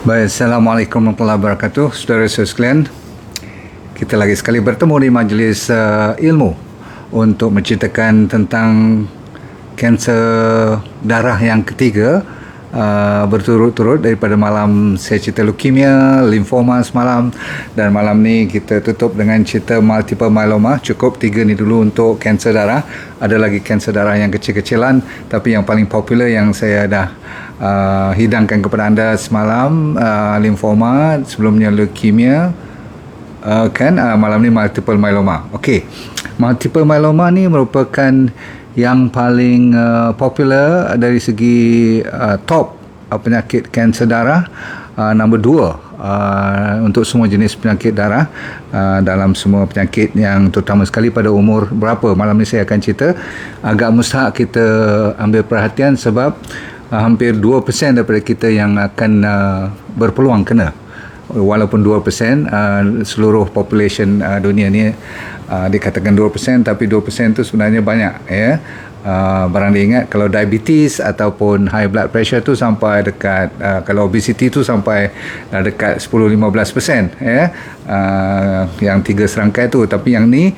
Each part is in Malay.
Baik, Assalamualaikum warahmatullahi wabarakatuh. Saudara-saudara sekalian, kita lagi sekali bertemu di majlis ilmu untuk menceritakan tentang kanser darah yang ketiga, berturut-turut daripada malam saya cerita leukemia, limfoma semalam, dan malam ni kita tutup dengan cerita multiple myeloma. Cukup 3 ni dulu untuk kanser darah. Ada lagi kanser darah yang kecil-kecilan, tapi yang paling popular yang saya dah hidangkan kepada anda semalam, limfoma, sebelumnya leukemia, malam ni multiple myeloma. Okey, multiple myeloma ni merupakan yang paling popular dari segi top penyakit kanser darah, nombor 2 untuk semua jenis penyakit darah, dalam semua penyakit yang terutama sekali pada umur berapa. Malam ni saya akan cerita. Agak mustahak kita ambil perhatian sebab hampir 2% daripada kita yang akan berpeluang kena. Walaupun 2% seluruh population dunia ni dikatakan 2%, tapi 2% tu sebenarnya banyak, ya. Barang diingat, kalau diabetes ataupun high blood pressure tu sampai dekat, kalau obesity tu sampai dekat 10-15%, ya. Yang 3 serangkai tu. Tapi yang ni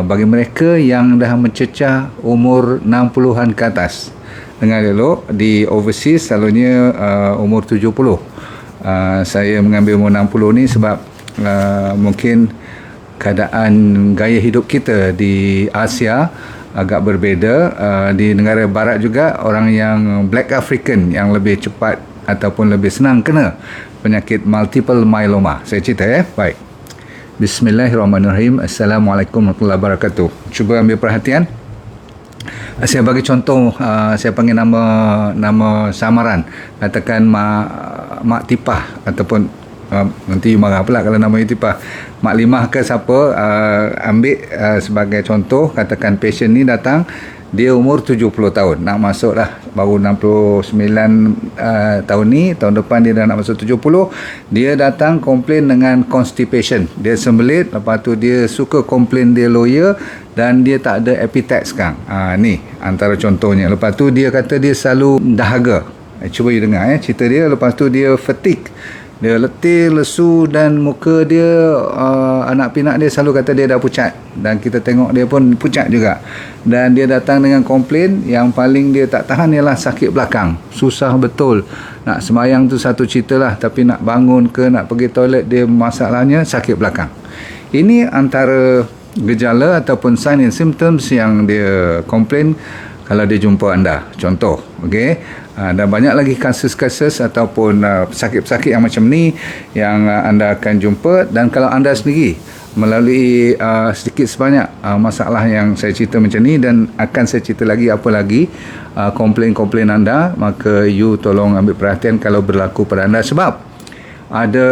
bagi mereka yang dah mencecah umur 60-an ke atas. Dengar elok, di overseas selalunya umur 70. Saya mengambil umur 60 ni sebab mungkin keadaan gaya hidup kita di Asia agak berbeza. Di negara barat juga, orang yang Black African yang lebih cepat ataupun lebih senang kena penyakit multiple myeloma. Saya cerita, ya. Baik. Bismillahirrahmanirrahim. Assalamualaikum warahmatullahi wabarakatuh. Cuba ambil perhatian. Saya bagi contoh, saya panggil nama samaran. Katakan Mak Tipah, ataupun nanti you marah pula kalau nama you Tipah. Mak Limah ke siapa, ambil sebagai contoh. Katakan patient ni datang, dia umur 70 tahun, nak masuk dah, baru 69 tahun ni, tahun depan dia dah nak masuk 70. Dia datang komplain dengan constipation, dia sembelit, lepas tu dia suka komplain dia lawyer, dan dia tak ada appetite sekarang. Ni antara contohnya. Lepas tu dia kata dia selalu dahaga. Cuba you dengar, cerita dia. Lepas tu dia fatigue, dia letih, lesu, dan muka dia, anak pinak dia selalu kata dia dah pucat, dan kita tengok dia pun pucat juga. Dan dia datang dengan komplain yang paling dia tak tahan ialah sakit belakang. Susah betul nak sembahyang tu satu cerita lah, tapi nak bangun ke nak pergi toilet, dia masalahnya sakit belakang. Ini antara gejala ataupun sign and symptoms yang dia komplain kalau dia jumpa anda. Contoh, okey. Dan banyak lagi kasus-kasus ataupun pesakit-pesakit yang macam ni yang anda akan jumpa. Dan kalau anda sendiri melalui sedikit sebanyak masalah yang saya cerita macam ni, dan akan saya cerita lagi apa lagi komplain-komplain anda, maka you tolong ambil perhatian kalau berlaku pada anda. Sebab ada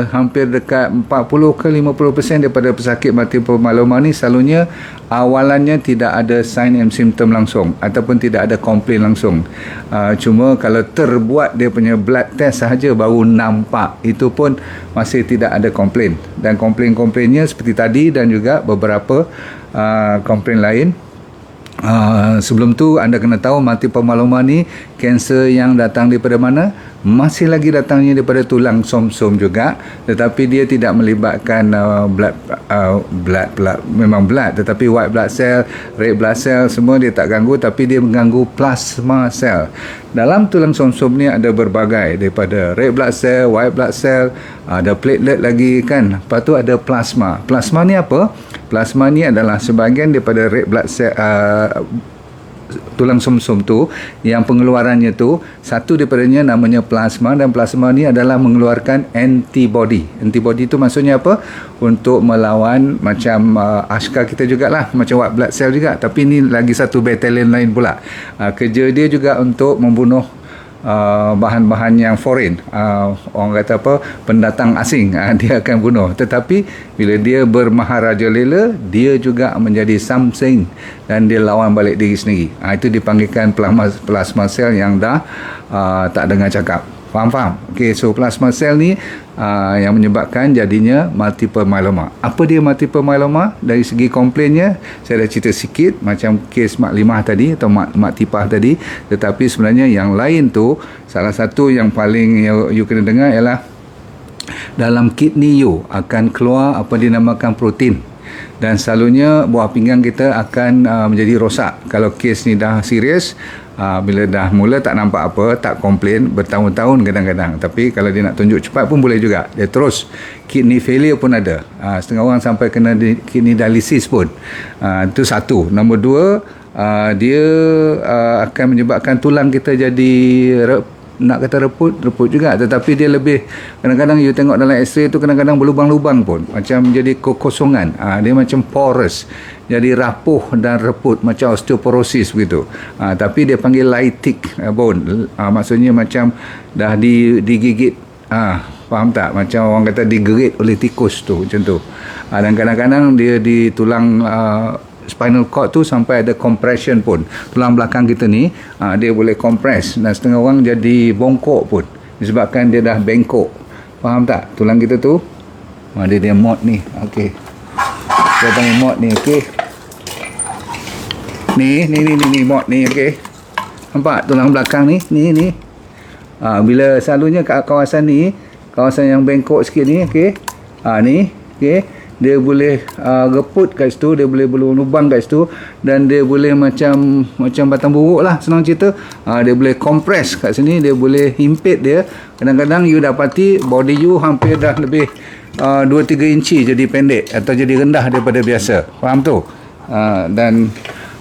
hampir dekat 40 ke 50% daripada pesakit multiple myeloma ni selalunya awalannya tidak ada sign and symptom langsung ataupun tidak ada komplain langsung. Cuma kalau terbuat dia punya blood test sahaja baru nampak, itu pun masih tidak ada komplain. Dan komplain-komplainnya seperti tadi dan juga beberapa komplain lain. Sebelum tu anda kena tahu multiple myeloma ni kanser yang datang daripada mana? Masih lagi datangnya daripada tulang som-som juga, tetapi dia tidak melibatkan blood, memang blood, tetapi white blood cell, red blood cell semua dia tak ganggu, tapi dia mengganggu plasma cell. Dalam tulang som-som ni ada berbagai, daripada red blood cell, white blood cell, ada platelet lagi kan. Lepas tu ada plasma. Plasma ni apa? Plasma ni adalah sebahagian daripada red blood cell, tulang som-som tu, yang pengeluarannya tu, satu daripadanya namanya plasma, dan plasma ni adalah mengeluarkan antibody. Antibody tu maksudnya apa? Untuk melawan macam askar kita jugalah, macam white blood cell juga, tapi ni lagi satu batalion lain pula. Kerja dia juga untuk membunuh bahan-bahan yang foreign, orang kata apa, pendatang asing, dia akan bunuh. Tetapi bila dia bermaharaja lela, dia juga menjadi something dan dia lawan balik diri sendiri. Itu dipanggilkan plasma cell yang dah tak dengar cakap. Faham? Okey, so plasma cell ni yang menyebabkan jadinya multiple myeloma. Apa dia multiple myeloma? Dari segi komplainnya, saya dah cerita sikit macam kes Mak Limah tadi atau Mak Tipah tadi, tetapi sebenarnya yang lain tu, salah satu yang paling you kena dengar ialah dalam kidney you akan keluar apa dinamakan protein, dan selalunya buah pinggang kita akan menjadi rosak. Kalau kes ni dah serius, bila dah mula tak nampak apa, tak komplain bertahun-tahun kadang-kadang, tapi kalau dia nak tunjuk cepat pun boleh juga, dia terus kidney failure pun ada. Setengah orang sampai kena kidney dialysis pun. Itu satu. Nombor dua, dia akan menyebabkan tulang kita jadi nak kata reput juga, tetapi dia lebih, kadang-kadang you tengok dalam x-ray tu kadang-kadang berlubang-lubang pun, macam jadi kekosongan. Dia macam porous, jadi rapuh dan reput macam osteoporosis begitu. Tapi dia panggil lytic bone, maksudnya macam dah digigit, faham tak, macam orang kata digerit oleh tikus tu, macam tu. Dan kadang-kadang dia di tulang spinal cord tu sampai ada compression pun. Tulang belakang kita ni dia boleh compress, dan setengah orang jadi bongkok pun disebabkan dia dah bengkok. Faham tak? Tulang kita tu dia mod ni. Okey, saya panggil mod ni. Okey, ni mod ni. Okey, nampak tulang belakang ni. Bila selalunya kat kawasan ni, kawasan yang bengkok sikit ni, okey, ni, okey, dia boleh reput kat situ, dia boleh berlubang kat situ, dan dia boleh macam batang buruk lah, senang cerita. Dia boleh compress kat sini, dia boleh impede dia. Kadang-kadang you dapati body you hampir dah lebih 2-3 inci jadi pendek atau jadi rendah daripada biasa. Faham tu? Dan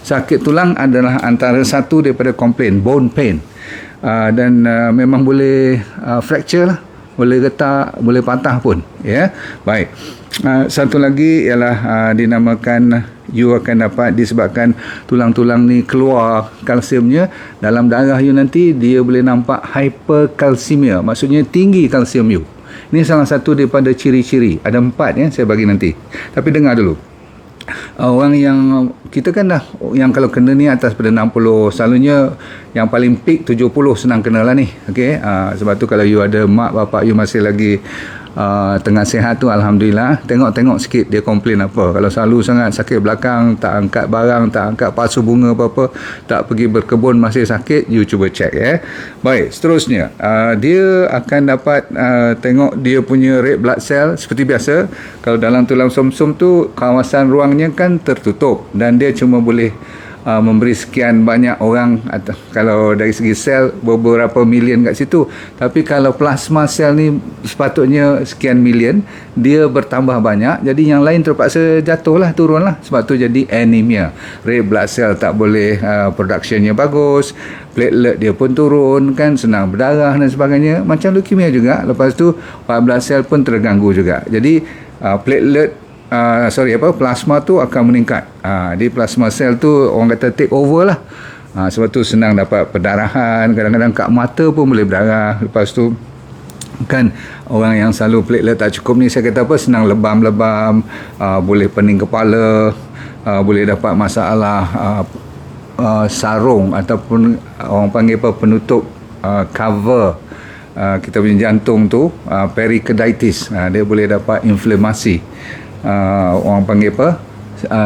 sakit tulang adalah antara satu daripada komplain, bone pain. Dan memang boleh fracture lah, boleh retak, boleh patah pun. Ya, baik. Satu lagi ialah dinamakan, you akan dapat disebabkan tulang-tulang ni keluar kalsiumnya dalam darah you, nanti dia boleh nampak hyperkalsemia, maksudnya tinggi kalsium you. Ini salah satu daripada ciri-ciri. Ada 4 ya, saya bagi nanti. Tapi dengar dulu. Orang yang kita kan dah, yang kalau kena ni atas pada 60, selalunya yang paling peak 70 senang kena lah ni. Okey, sebab tu kalau you ada mak bapak you masih lagi tengah sihat tu, alhamdulillah, tengok sikit dia komplain apa. Kalau selalu sangat sakit belakang, tak angkat barang, tak angkat pasu bunga apa-apa, tak pergi berkebun masih sakit, you cuba check ya. Baik, seterusnya dia akan dapat tengok dia punya red blood cell. Seperti biasa, kalau dalam tulang sumsum tu kawasan ruangnya kan tertutup, dan dia cuma boleh memberi sekian banyak orang, kalau dari segi sel beberapa million kat situ. Tapi kalau plasma sel ni sepatutnya sekian million, dia bertambah banyak, jadi yang lain terpaksa jatuh lah, turun lah. Sebab tu jadi anemia, red blood cell tak boleh productionnya bagus, platelet dia pun turun kan, senang berdarah dan sebagainya, macam leukemia juga. Lepas tu white blood cell pun terganggu juga, jadi platelet plasma tu akan meningkat. Di plasma sel tu orang kata take over lah. Sebab tu senang dapat perdarahan, kadang-kadang kat mata pun boleh berdarah. Lepas tu kan orang yang selalu platelet tak cukup ni, saya kata apa, senang lebam-lebam, boleh pening kepala, boleh dapat masalah sarung ataupun orang panggil apa, penutup cover kita punya jantung tu, pericarditis. Dia boleh dapat inflamasi, orang panggil apa,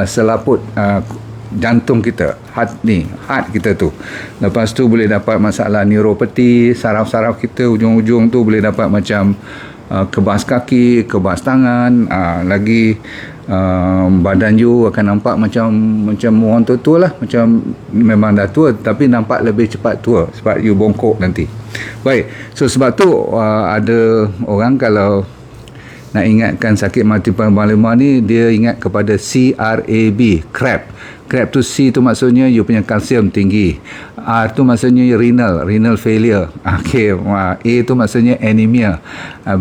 selaput jantung kita, heart kita tu. Lepas tu boleh dapat masalah neuropati, saraf-saraf kita ujung-ujung tu boleh dapat macam kebas kaki, kebas tangan, lagi badan you akan nampak macam orang tua lah, macam memang dah tua tapi nampak lebih cepat tua sebab you bongkok nanti. Baik, so sebab tu ada orang kalau nak ingatkan sakit multiple myeloma ni, dia ingat kepada CRAB, CRAB tu, C tu maksudnya you punya kalsium tinggi, R tu maksudnya renal failure, okay. A tu maksudnya anemia,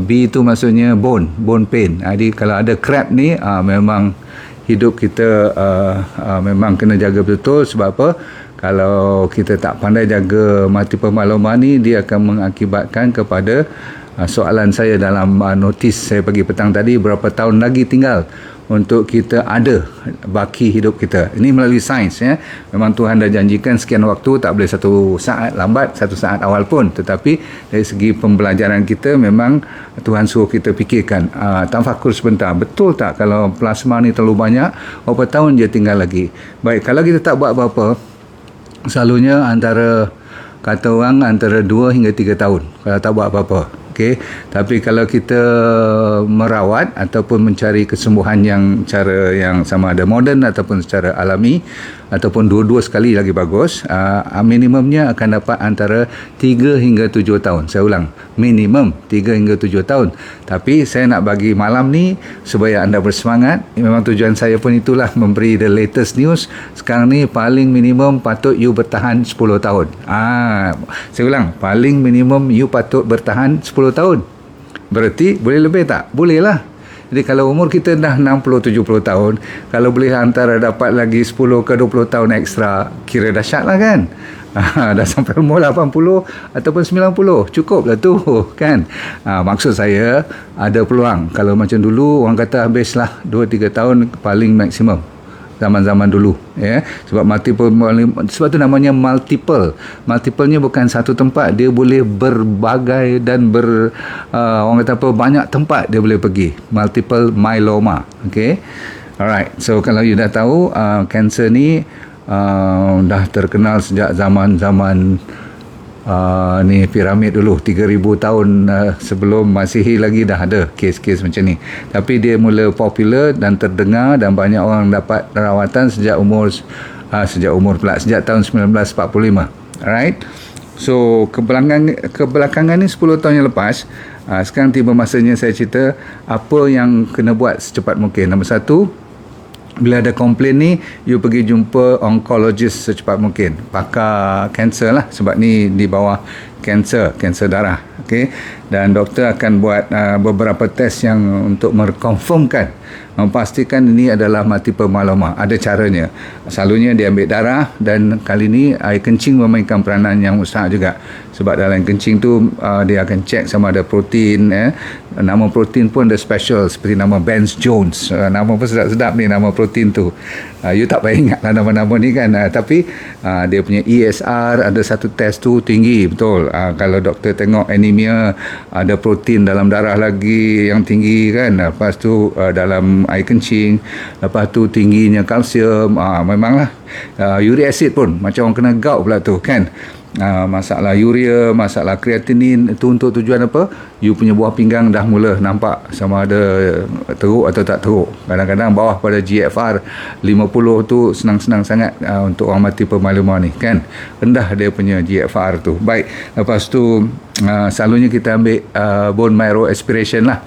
B tu maksudnya bone pain. Jadi kalau ada CRAB ni, memang hidup kita memang kena jaga betul. Sebab apa? Kalau kita tak pandai jaga multiple myeloma ni, dia akan mengakibatkan kepada soalan saya dalam notis saya bagi petang tadi, berapa tahun lagi tinggal untuk kita ada baki hidup kita. Ini melalui sains ya. Memang Tuhan dah janjikan sekian waktu, tak boleh 1 saat lambat, 1 saat awal pun, tetapi dari segi pembelajaran kita memang Tuhan suruh kita fikirkan, tafakur sebentar, betul tak kalau plasma ni terlalu banyak, berapa tahun dia tinggal lagi. Baik, kalau kita tak buat apa-apa, selalunya kata orang antara 2 hingga 3 tahun kalau tak buat apa-apa. Okay. Tapi kalau kita merawat ataupun mencari kesembuhan cara yang sama ada moden ataupun secara alami ataupun dua-dua sekali lagi bagus, minimumnya akan dapat antara 3 hingga 7 tahun. Saya ulang, minimum 3 hingga 7 tahun. Tapi saya nak bagi malam ni supaya anda bersemangat. Memang tujuan saya pun itulah, memberi the latest news. Sekarang ni paling minimum patut you bertahan 10 tahun. Saya ulang, paling minimum you patut bertahan 10 tahun. Berarti boleh lebih tak? Boleh lah. Jadi kalau umur kita dah 60-70 tahun, kalau boleh antara dapat lagi 10 ke 20 tahun ekstra, kira dahsyat lah kan. Dah sampai umur 80 ataupun 90, cukup lah tu kan. Maksud saya ada peluang. Kalau macam dulu orang kata habislah 2-3 tahun paling maksimum zaman-zaman dulu ya, sebab sebab tu namanya multiple. Multiple-nya bukan satu tempat, dia boleh berbagai dan orang kata apa, banyak tempat dia boleh pergi. Multiple myeloma. Okay, alright, so kalau you dah tahu kanser ni dah terkenal sejak zaman-zaman ni piramid dulu, 3000 tahun sebelum Masihi lagi dah ada kes-kes macam ni. Tapi dia mula popular dan terdengar dan banyak orang dapat rawatan sejak tahun 1945. Alright. So kebelakangan ni 10 tahun yang lepas, sekarang tiba masanya saya cerita apa yang kena buat secepat mungkin. Nombor 1, bila ada komplain ni, you pergi jumpa oncologist secepat mungkin, pakar kanser lah, sebab ni di bawah kanser darah. Okay? Dan doktor akan buat beberapa test yang untuk mengkonfirmkan, memastikan ini adalah multiple myeloma. Ada caranya. Selalunya dia ambil darah, dan kali ni air kencing memainkan peranan yang besar juga. Sebab dalam kencing tu dia akan cek sama ada protein. Nama protein pun ada special, seperti nama Benz Jones. Nama pun sedap-sedap ni nama protein tu. You tak payah ingat lah nama-nama ni kan. Tapi dia punya ESR, ada satu test tu tinggi betul. Kalau doktor tengok anemia, ada protein dalam darah lagi yang tinggi kan. Lepas tu dalam air kencing, lepas tu tingginya kalsium. Memanglah uric acid pun macam orang kena gout pula tu kan. Masalah urea, masalah kreatinin, itu untuk tujuan apa? You punya buah pinggang dah mula nampak sama ada teruk atau tak teruk. Kadang-kadang bawah pada GFR 50 tu senang-senang sangat untuk orang multiple myeloma ni kan. Rendah dia punya GFR tu. Baik, lepas tu selalunya kita ambil bone marrow aspiration lah.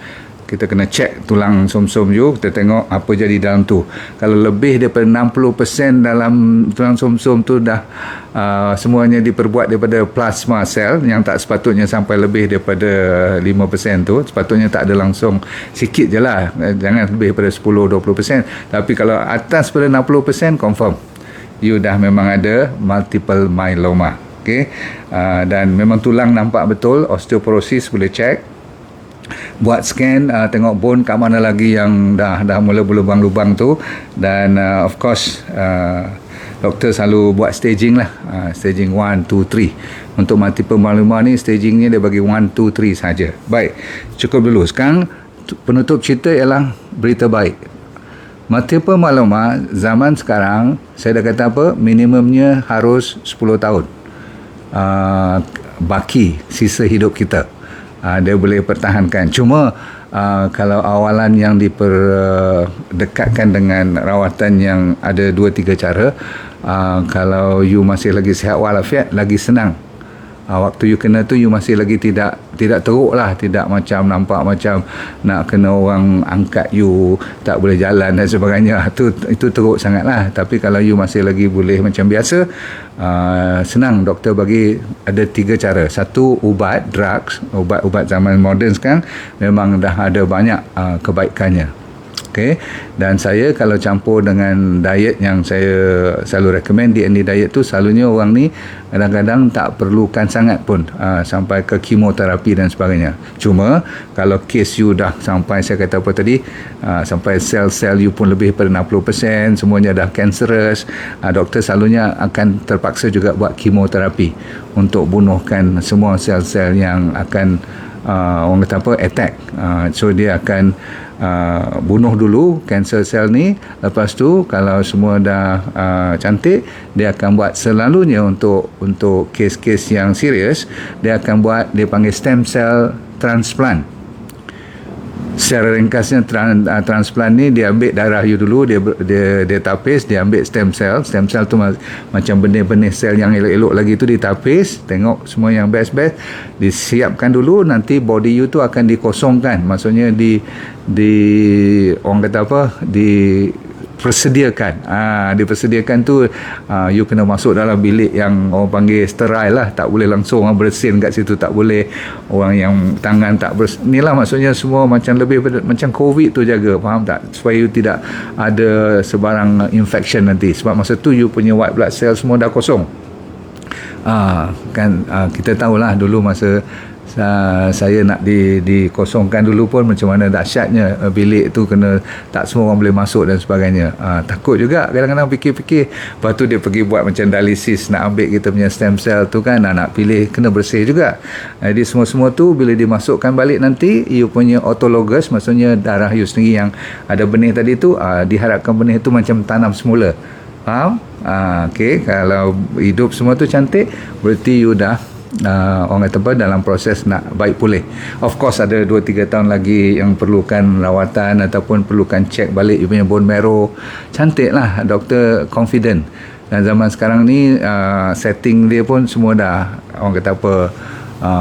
Kita kena cek tulang som-som you, kita tengok apa jadi dalam tu. Kalau lebih daripada 60% dalam tulang som-som tu dah semuanya diperbuat daripada plasma sel, yang tak sepatutnya sampai lebih daripada 5% tu, sepatutnya tak ada langsung, sikit je lah, jangan lebih daripada 10-20%. Tapi kalau atas pada 60% confirm you dah memang ada multiple myeloma. Okay? Dan memang tulang nampak betul, osteoporosis boleh cek, buat scan, tengok bone kat mana lagi yang dah mula berlubang-lubang tu. Dan of course doktor selalu buat staging lah, staging 1, 2, 3. Untuk multiple myeloma ni stagingnya dia bagi 1, 2, 3 saja. Baik, cukup dulu. Sekarang penutup cerita ialah berita baik. Multiple myeloma zaman sekarang, saya dah kata apa, minimumnya harus 10 tahun baki sisa hidup kita. Dia boleh pertahankan. Cuma kalau awalan yang diperdekatkan dengan rawatan yang ada 2-3 cara, kalau you masih lagi sihat walafiat, lagi senang. Waktu you kena tu, you masih lagi tidak teruk lah, tidak macam nampak macam nak kena orang angkat you, tak boleh jalan dan sebagainya. Itu teruk sangat lah. Tapi kalau you masih lagi boleh macam biasa, senang. Doktor bagi ada 3 cara. Satu, ubat, drugs, ubat-ubat zaman moden sekarang memang dah ada banyak kebaikannya. Okey, dan saya kalau campur dengan diet yang saya selalu recommend, D&D diet tu, selalunya orang ni kadang-kadang tak perlukan sangat pun sampai ke kemoterapi dan sebagainya. Cuma kalau kes you dah sampai, saya kata apa tadi, sampai sel-sel you pun lebih daripada 60%, semuanya dah cancerous, doktor selalunya akan terpaksa juga buat kemoterapi untuk bunuhkan semua sel-sel yang akan orang kata apa, attack. So dia akan bunuh dulu kanser sel ni. Lepas tu kalau semua dah cantik, dia akan buat selalunya untuk kes-kes yang serius, dia akan buat, dia panggil stem cell transplant. Secara ringkasnya transplant ni, dia ambil darah you dulu, dia tapis, dia ambil stem cell tu macam benih-benih sel yang elok-elok lagi tu ditapis, tengok semua yang best-best, disiapkan dulu, nanti body you tu akan dikosongkan, maksudnya orang kata apa, dipersediakan tu, you kena masuk dalam bilik yang orang panggil sterile lah, tak boleh langsung orang bersin kat situ, tak boleh orang yang tangan tak ni lah, maksudnya semua macam lebih macam COVID tu jaga, faham tak, supaya you tidak ada sebarang infection nanti, sebab masa tu you punya white blood cell semua dah kosong. Kita tahulah dulu masa saya nak dikosongkan dulu pun macam mana dahsyatnya, bilik tu kena, tak semua orang boleh masuk dan sebagainya. Takut juga kadang-kadang fikir-fikir, lepas tu dia pergi buat macam dialisis, nak ambil kita punya stem cell tu kan, nak pilih kena bersih juga. Jadi semua-semua tu bila dimasukkan balik nanti, you punya autologous, maksudnya darah you sendiri yang ada benih tadi tu, diharapkan benih tu macam tanam semula, faham? Okay, kalau hidup semua tu cantik, berarti you dah orang kata apa, dalam proses nak baik pulih. Of course ada 2-3 tahun lagi yang perlukan rawatan ataupun perlukan cek balik you punya bone marrow. Cantik lah, doktor confident. Dan zaman sekarang ni setting dia pun semua dah, orang kata apa,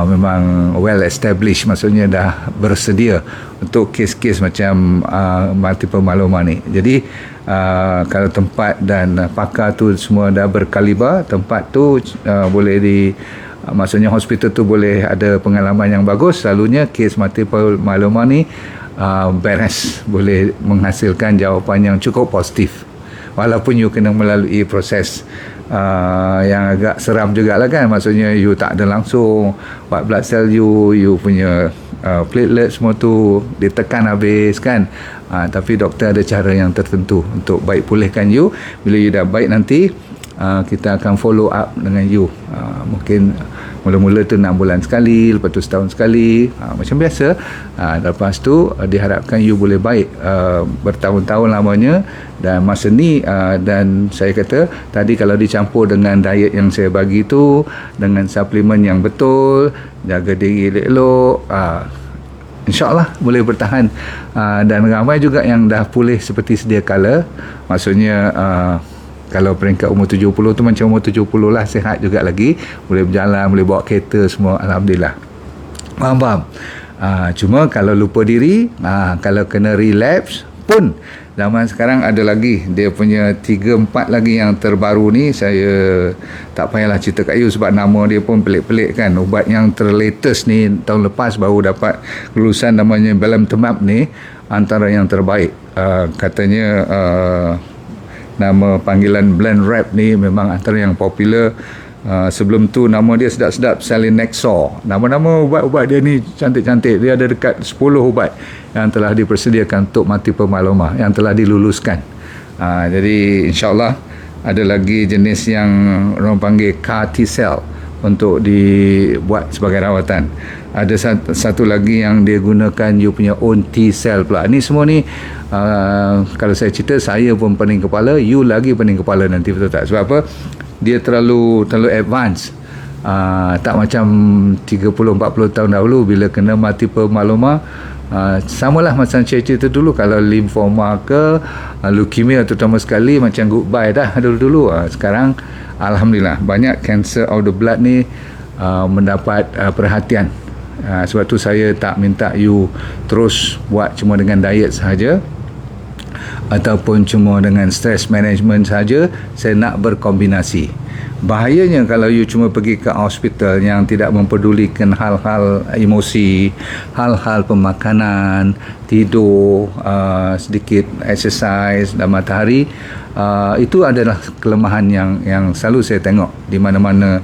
memang well established, maksudnya dah bersedia untuk kes-kes macam multiple myeloma ni. Jadi kalau tempat dan pakar tu semua dah berkaliber, tempat tu boleh maksudnya hospital tu boleh ada pengalaman yang bagus, selalunya kes multiple myeloma ni beres, boleh menghasilkan jawapan yang cukup positif, walaupun you kena melalui proses yang agak seram jugalah kan, maksudnya you tak ada langsung white blood cell you punya platelet semua tu ditekan habis kan, tapi doktor ada cara yang tertentu untuk baik pulihkan you. Bila you dah baik nanti, kita akan follow up dengan you, mungkin mula-mula tu 6 bulan sekali, lepas tu setahun sekali, macam biasa. Lepas tu diharapkan you boleh baik bertahun-tahun lamanya. Dan masa ni, dan saya kata tadi, kalau dicampur dengan diet yang saya bagi tu, dengan suplemen yang betul, jaga diri elok-elok, InsyaAllah boleh bertahan. Dan ramai juga yang dah pulih seperti sedia kala, maksudnya kalau peringkat umur 70 tu macam umur 70 lah, sihat juga lagi, boleh berjalan, boleh bawa kereta semua, Alhamdulillah. Faham? Cuma kalau lupa diri, kalau kena relapse pun, zaman sekarang ada lagi, dia punya 3-4 lagi yang terbaru ni, saya tak payahlah cerita kat you sebab nama dia pun pelik-pelik kan. Ubat yang terlatest ni tahun lepas baru dapat kelulusan, namanya belantamab ni, antara yang terbaik. Katanya nama panggilan Blenrep ni memang antara yang popular. Sebelum tu nama dia sedap-sedap, Selinexor. Nama-nama ubat-ubat dia ni cantik-cantik. Dia ada dekat 10 ubat yang telah dipersediakan untuk multiple myeloma, yang telah diluluskan. Jadi insyaAllah ada lagi jenis yang orang panggil CAR T-cell untuk dibuat sebagai rawatan. Ada satu lagi yang dia gunakan you punya own T-cell pula. Ni semua ni kalau saya cerita, saya pun pening kepala, you lagi pening kepala nanti, betul tak? Sebab apa? Dia terlalu advance. Tak macam 30-40 tahun dahulu bila kena multiple myeloma. Samalah macam saya cerita dulu, kalau lymphoma ke leukemia terutama sekali, macam goodbye dah dulu-dulu. Sekarang Alhamdulillah banyak cancer of the blood ni mendapat perhatian. Sebab tu saya tak minta you terus buat cuma dengan diet sahaja. ataupun cuma dengan stress management saja, saya nak berkombinasi. Bahayanya kalau you cuma pergi ke hospital yang tidak mempedulikan hal-hal emosi, hal-hal pemakanan, tidur, sedikit exercise dan matahari. Itu adalah kelemahan yang selalu saya tengok di mana-mana.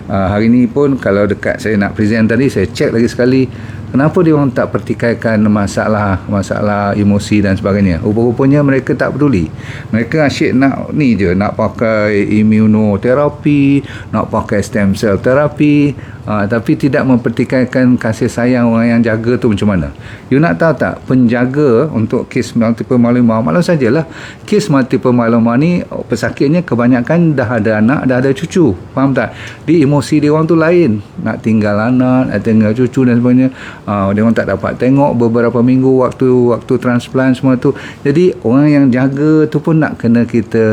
Hari ini pun kalau dekat saya nak present tadi, saya cek lagi sekali, kenapa dia orang tak pertikaikan masalah emosi dan sebagainya. Rupa-rupanya mereka tak peduli. Mereka asyik nak ni je, nak pakai immunoterapi, nak pakai stem cell terapi, tapi tidak mempertikaikan kasih sayang orang yang jaga tu macam mana. You nak tahu tak, penjaga untuk kes multiple myeloma, maklum sajalah, kes multiple myeloma ni pesakitnya kebanyakan dah ada anak, dah ada cucu. Faham tak? Di emosi dia orang tu lain, nak tinggal anak, nak tinggal cucu dan sebagainya. Dia orang tak dapat tengok beberapa minggu waktu transplant semua tu. Jadi orang yang jaga tu pun nak kena kita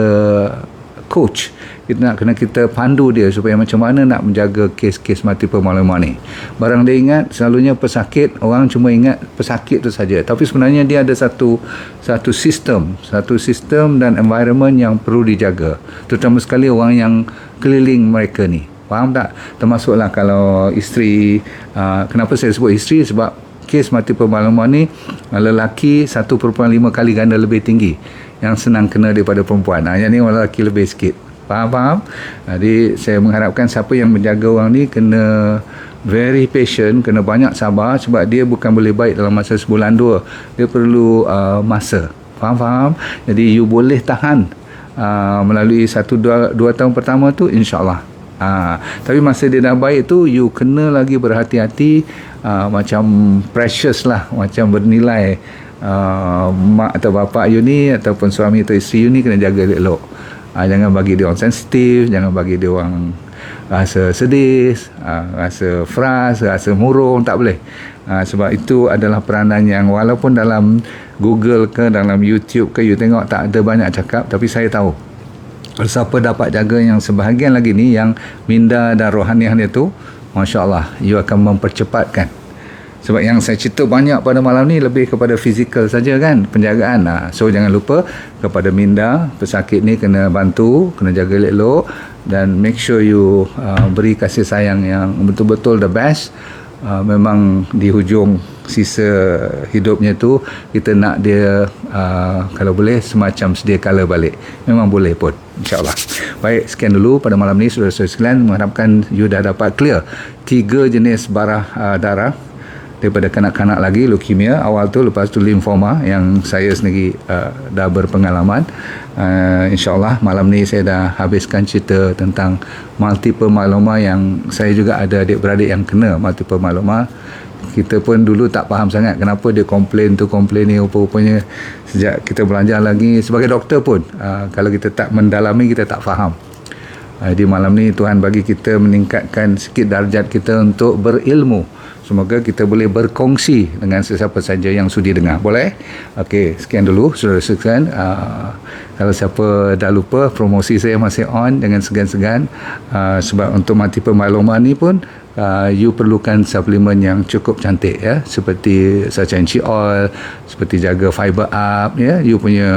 coach, kita pandu dia supaya macam mana nak menjaga kes-kes multiple myeloma ni. Barang dia ingat selalunya pesakit, orang cuma ingat pesakit tu saja, tapi sebenarnya dia ada satu sistem dan environment yang perlu dijaga, terutama sekali orang yang keliling mereka ni. Faham tak? Termasuklah kalau isteri, kenapa saya sebut isteri, sebab kes multiple myeloma ni lelaki 1.5 kali ganda lebih tinggi yang senang kena daripada perempuan. Yang ni orang lelaki lebih sikit. Faham? Jadi saya mengharapkan siapa yang menjaga orang ni kena very patient, kena banyak sabar, sebab dia bukan boleh baik dalam masa sebulan dua. Dia perlu masa. Faham? Jadi you boleh tahan melalui 1-2 tahun pertama tu, insyaAllah. Tapi masa dia dah baik tu, you kena lagi berhati-hati, macam precious lah, macam bernilai. Mak atau bapa you ni, ataupun suami atau isteri you ni kena jaga elok. Jangan bagi dia orang sensitif, jangan bagi dia orang rasa sedih, rasa frust, rasa murung, tak boleh. Sebab itu adalah peranan yang walaupun dalam Google ke dalam YouTube ke you tengok tak ada banyak cakap, tapi saya tahu siapa dapat jaga yang sebahagian lagi ni, yang minda dan rohaniah dia tu, Masya Allah, you akan mempercepatkan. Sebab yang saya cerita banyak pada malam ni lebih kepada fizikal saja kan, penjagaan. So jangan lupa kepada minda, pesakit ni kena bantu, kena jaga elok, dan make sure you beri kasih sayang yang betul-betul the best. Memang di hujung sisa hidupnya tu kita nak dia kalau boleh semacam sedia kala balik. Memang boleh pun, insyaAllah. Baik, sekian dulu pada malam ni saudara-saudara sekalian. Mengharapkan you dah dapat clear 3 jenis barah darah daripada kanak-kanak lagi, leukemia awal tu, lepas tu lymphoma yang saya sendiri dah berpengalaman. InsyaAllah malam ni saya dah habiskan cerita tentang multiple myeloma, yang saya juga ada adik-beradik yang kena multiple myeloma. Kita pun dulu tak faham sangat kenapa dia komplain ni, rupa-rupanya sejak kita belajar lagi sebagai doktor pun, kalau kita tak mendalami kita tak faham. Di malam ni Tuhan bagi kita meningkatkan sikit darjat kita untuk berilmu. Semoga kita boleh berkongsi dengan sesiapa saja yang sudi dengar. Boleh? Okey, sekian dulu saudara sekalian. Kalau siapa dah lupa, promosi saya masih on, dengan segan-segan. Sebab untuk multiple myeloma ni pun you perlukan suplemen yang cukup cantik ya, seperti Sanctuary oil, seperti jaga fiber up ya, you punya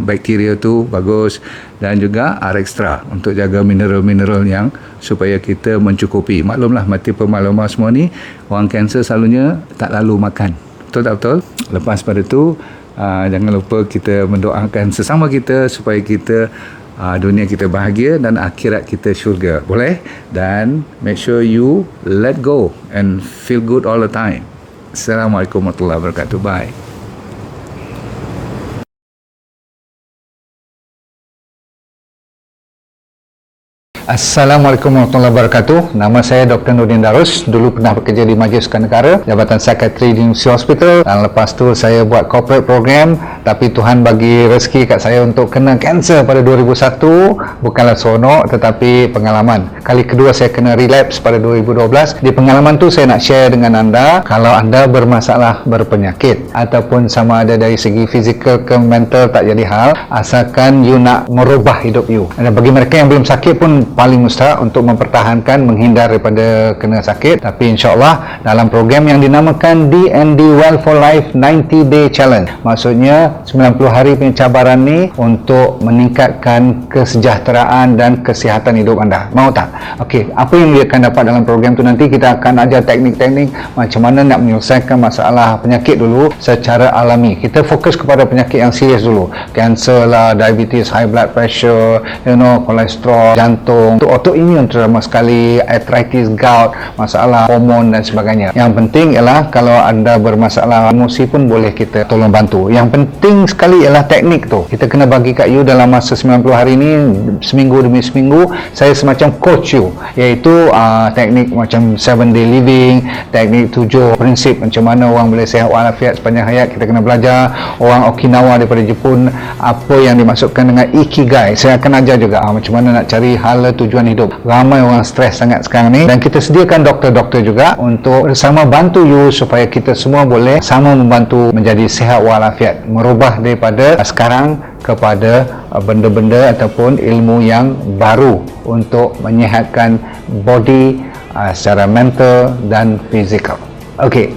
bakteria tu bagus, dan juga R-Extra untuk jaga mineral-mineral yang supaya kita mencukupi. Maklumlah multiple myeloma semua ni orang kanser selalunya tak lalu makan. Betul tak betul? Lepas pada tu jangan lupa kita mendoakan sesama kita supaya kita dunia kita bahagia dan akhirat kita syurga. Boleh? Dan make sure you let go and feel good all the time. Assalamualaikum warahmatullahi wabarakatuh. Bye. Assalamualaikum warahmatullahi wabarakatuh. Nama saya Dr. Nurdin Darus. Dulu pernah bekerja di Majlis Sukan Negara, Jabatan Psikiatri di University Hospital, dan lepas tu saya buat corporate program. Tapi Tuhan bagi rezeki kat saya untuk kena kanser pada 2001. Bukanlah seronok tetapi pengalaman. Kali kedua saya kena relapse pada 2012. Di pengalaman tu saya nak share dengan anda, kalau anda bermasalah berpenyakit ataupun sama ada dari segi fizikal ke mental, tak jadi hal, asalkan you nak merubah hidup you. Dan bagi mereka yang belum sakit pun paling mustahak untuk mempertahankan, menghindar daripada kena sakit. Tapi insyaAllah dalam program yang dinamakan DND Well for Life 90 Day Challenge, maksudnya 90 hari pencabaran ni untuk meningkatkan kesejahteraan dan kesihatan hidup anda. Mau tak? Okey, apa yang dia akan dapat dalam program tu nanti, kita akan ajar teknik-teknik macam mana nak menyelesaikan masalah penyakit dulu secara alami. Kita fokus kepada penyakit yang serius dulu, kanser lah, diabetes, high blood pressure, kolesterol, jantung, autoimun terutama sekali, arthritis, gout, masalah hormon dan sebagainya. Yang penting ialah kalau anda bermasalah emosi pun boleh kita tolong bantu. Yang penting sekali ialah teknik tu. Kita kena bagi kat you dalam masa 90 hari ni, seminggu demi seminggu, saya semacam coach you, iaitu teknik macam 7 day living, teknik 7 prinsip macam mana orang boleh sihat walafiat sepanjang hayat. Kita kena belajar. Orang Okinawa daripada Jepun, apa yang dimaksudkan dengan ikigai, saya akan ajar juga macam mana nak cari hala tujuan hidup. Ramai orang stres sangat sekarang ni, dan kita sediakan doktor-doktor juga untuk bersama bantu you supaya kita semua boleh sama membantu menjadi sihat walafiat, merubah daripada sekarang kepada benda-benda ataupun ilmu yang baru untuk menyihatkan body secara mental dan fizikal. Okey,